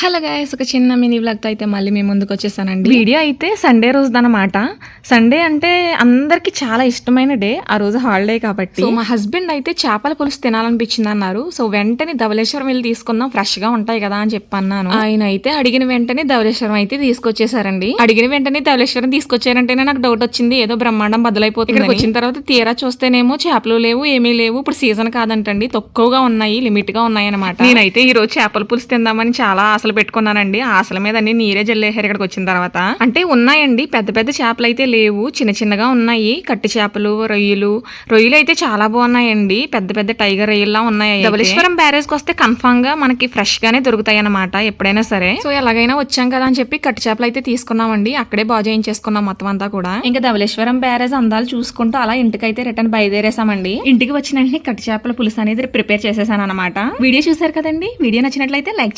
Hello guys, ఒక చిన్న mini వ్లాగ్తో అయితే మళ్ళీ మేము ముందుకు వచ్చేసానండి. వీడియో అయితే సండే రోజుదన్నమాట. సండే అంటే అందరికి చాలా ఇష్టమైన డే, ఆ రోజు హాలిడే కాబట్టి. సో మా హస్బెండ్ అయితే చేపల పులుసు తినాలనిపించింది అన్నారు. సో వెంటనే ధవళేశ్వరం వెళ్ళి తీసుకుందాం, ఫ్రెష్ గా ఉంటాయి కదా అని చెప్పి అన్నాను. ఆయన అయితే అడిగిన వెంటనే ధవళేశ్వరం అయితే తీసుకొచ్చేసారండి. అడిగిన వెంటనే ధవళేశ్వరం తీసుకొచ్చారంటేనే నాకు డౌట్ వచ్చింది, ఏదో బ్రహ్మాండం బదులైపోతుంది. ఇక్కడికి వచ్చిన తర్వాత తీరా చూస్తేనేమో చేపలు లేవు, ఏమీ లేవు. ఇప్పుడు సీజన్ కాదంటండి, తక్కువగా ఉన్నాయి, లిమిట్ గా ఉన్నాయి అనమాట. నేనైతే ఈ రోజు చేపల పులుసు తిందామని చాలా ఆశలు పెట్టుకున్నానండి. ఆశల మీద అన్ని నీరే జల్లేసారు ఇక్కడికి వచ్చిన తర్వాత. అంటే ఉన్నాయండి, పెద్ద పెద్ద చేపలు అయితే లేవు, చిన్న చిన్నగా ఉన్నాయి. కట్టి చేపలు, రొయ్యలు అయితే చాలా బాగున్నాయండి. పెద్ద పెద్ద టైగర్ రొయ్యల్లా ఉన్నాయి. ధవళేశ్వరం బ్యారేజ్ కి వస్తే కన్ఫామ్ గా మనకి ఫ్రెష్ గానే దొరుకుతాయి అన్నమాట, ఎప్పుడైనా సరే. సో ఎలాగైనా వచ్చాం కదా అని చెప్పి కట్టి చేపలు అయితే తీసుకున్నామండి. అక్కడే బాగు చేయించేసుకున్నాం మొత్తం అంతా కూడా. ఇంకా ధవళేశ్వరం బ్యారేజ్ అందాలు చూసుకుంటూ అలా ఇంటికైతే రిటర్న్ బయలుదేరేసామండి. ఇంటికి వచ్చిన వెంటనే కట్టి చేపల పులుసు అనేది ప్రిపేర్ చేసేసాను అనమాట. వీడియో చూసారు కదండి. వీడియో నచ్చినట్లయితే లైక్